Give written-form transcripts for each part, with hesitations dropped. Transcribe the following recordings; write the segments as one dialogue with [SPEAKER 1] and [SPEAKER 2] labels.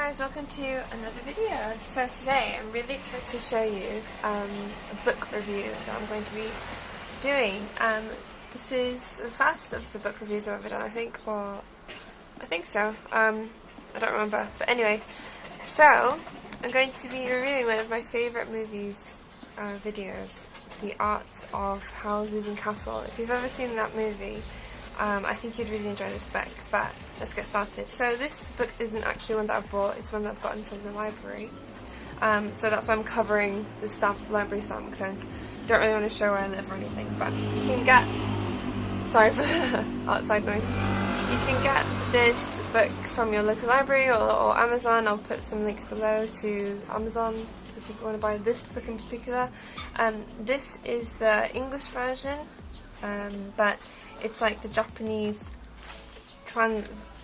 [SPEAKER 1] guys, welcome to another video. So today I'm really excited to show you a book review that I'm going to be doing. This is the first of the book reviews I've ever done, I think, or I think so. I don't remember, but anyway. So I'm going to be reviewing one of my favourite movies videos, The Art of Howl's Moving Castle. If you've ever seen that movie, I think you'd really enjoy this book, but let's get started. So this book isn't actually one that I've bought, it's one that I've gotten from the library. So that's why I'm covering the library stamp, because I don't really want to show where I live or anything, but you can get, sorry for the outside noise, you can get this book from your local library or Amazon. I'll put some links below to Amazon if you want to buy this book in particular. This is the English version, but it's like the Japanese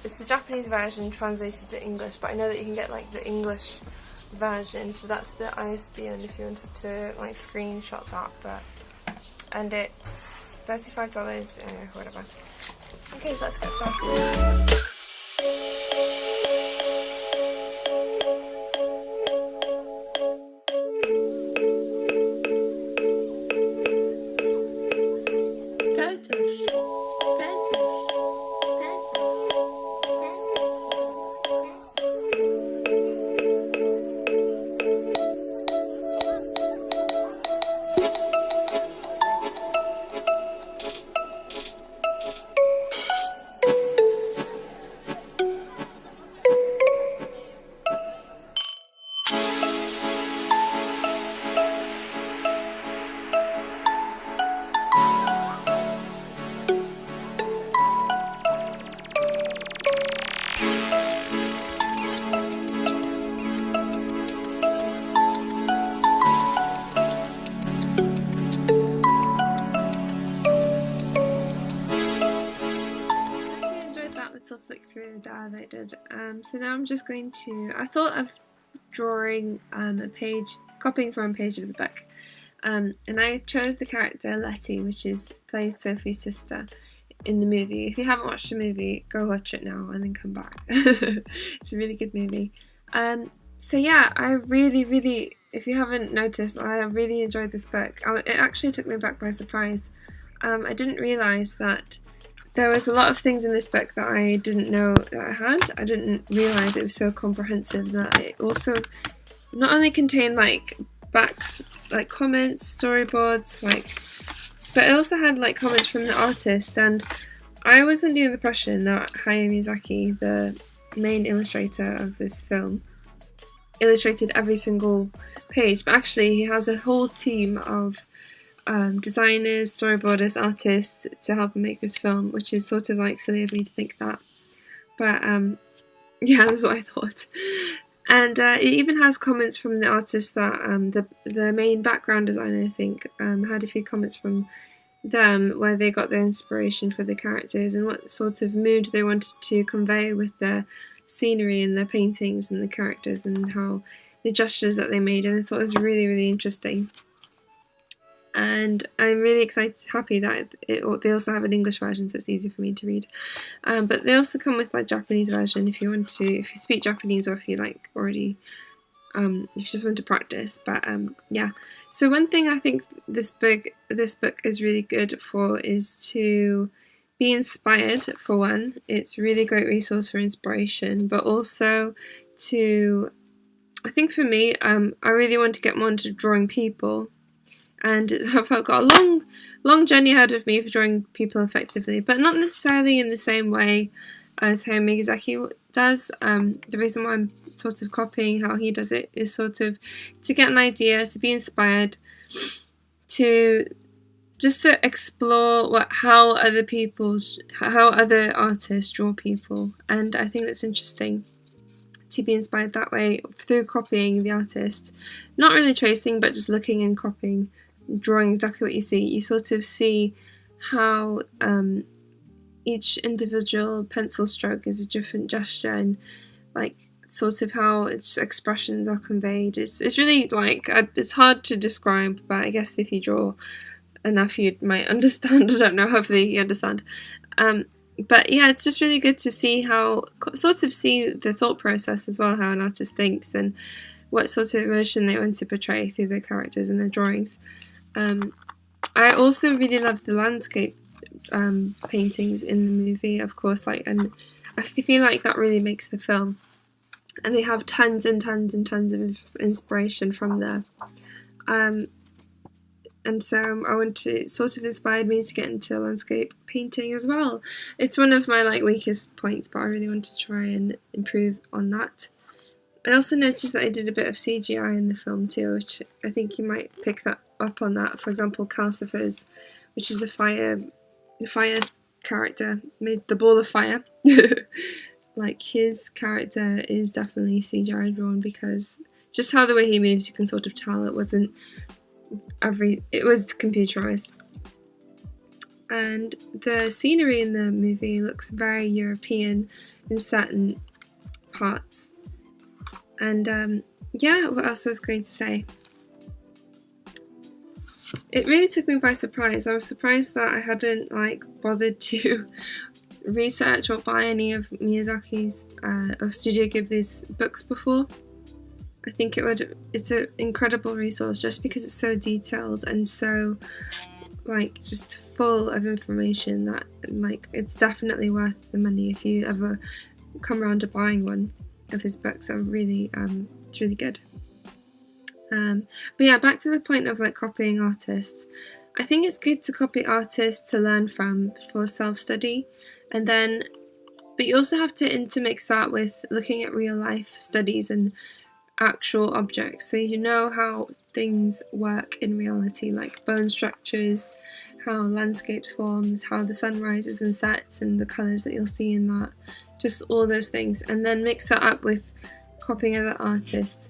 [SPEAKER 1] it's the Japanese version translated to English, but I know that you can get like the English version, so that's the ISBN if you wanted to like screenshot that, and it's $35, whatever. Okay, so let's get started. Flick through that I did. So now I'm just going to, I thought of drawing a page, copying from a page of the book, and I chose the character Letty, which plays Sophie's sister in the movie. If you haven't watched the movie, go watch it now and then come back. It's a really good movie. So yeah, I really, if you haven't noticed, I really enjoyed this book. It actually took me back by surprise. I didn't realise that there was a lot of things in this book that I didn't know that I had. I didn't realise it was so comprehensive, that it also not only contained like comments, storyboards, but it also had like comments from the artist. And I was under the impression that Hayao Miyazaki, the main illustrator of this film, illustrated every single page, but actually he has a whole team of designers, storyboarders, artists to help him make this film, which is sort of like silly of me to think that, but yeah, that's what I thought. And it even has comments from the artist that the main background designer, I think, had a few comments from them where they got their inspiration for the characters and what sort of mood they wanted to convey with their scenery and their paintings and the characters and how the gestures that they made, and I thought it was really interesting. And I'm really happy that they also have an English version, so it's easy for me to read. But they also come with like Japanese version if you speak Japanese, or if you like already, if you just want to practice. But yeah. So one thing I think this book is really good for is to be inspired. For one, it's a really great resource for inspiration, but also I think for me, I really want to get more into drawing people. And I've got a long journey ahead of me for drawing people effectively, but not necessarily in the same way as Hayao Miyazaki does. The reason why I'm sort of copying how he does it is sort of to get an idea, to be inspired, to explore how other artists draw people, and I think that's interesting. To be inspired that way through copying the artist, not really tracing, but just looking and copying, drawing exactly what you see. You sort of see how each individual pencil stroke is a different gesture, and like sort of how its expressions are conveyed. It's really like it's hard to describe, but I guess if you draw enough you might understand. I don't know, hopefully you understand. But yeah, it's just really good to see how, sort of see the thought process as well, how an artist thinks and what sort of emotion they want to portray through their characters and their drawings. I also really love the landscape paintings in the movie, of course, and I feel like that really makes the film. And they have tons and tons and tons of inspiration from there. And so it sort of inspired me to get into landscape painting as well. It's one of my weakest points, but I really want to try and improve on that. I also noticed that I did a bit of CGI in the film too, which I think you might pick that up on that. For example, Calcifer's, which is the fire character, made the ball of fire. His character is definitely CGI drawn, because just how the way he moves, you can sort of tell it was computerized. And the scenery in the movie looks very European in certain parts. And yeah, what else was I going to say? It really took me by surprise. I was surprised that I hadn't bothered to research or buy any of Miyazaki's of Studio Ghibli's books before. I think it's an incredible resource just because it's so detailed and so just full of information that it's definitely worth the money if you ever come around to buying one of his books. It's really good. But yeah, back to the point of copying artists. I think it's good to copy artists to learn from for self-study, but you also have to intermix that with looking at real life studies and actual objects, so you know how things work in reality, like bone structures, how landscapes form, how the sun rises and sets, and the colours that you'll see in that, just all those things, and then mix that up with copying other artists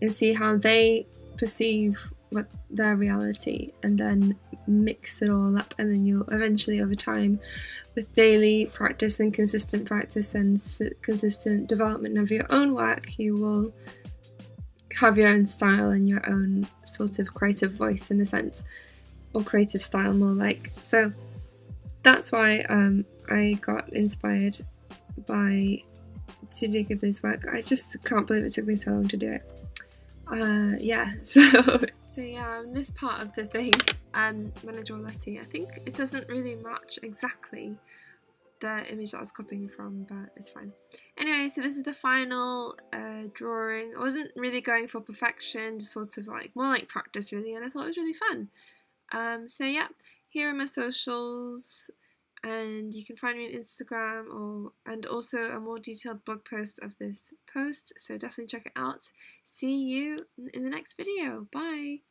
[SPEAKER 1] and see how they perceive what their reality, and then mix it all up, and then you'll eventually, over time, with daily practice and consistent practice and consistent development of your own work, you will have your own style and your own sort of creative voice, in a sense, or creative style more . So that's why I got inspired by Studio Ghibli's work. I just can't believe it took me so long to do it. So yeah, on this part of the thing, when I draw Letty, I think it doesn't really match exactly the image that I was copying from, but it's fine. Anyway, so this is the final drawing. I wasn't really going for perfection, just sort of more like practice really, and I thought it was really fun. So yeah, here are my socials, and you can find me on Instagram and also a more detailed blog post of this post, so definitely check it out. See you in the next video. Bye!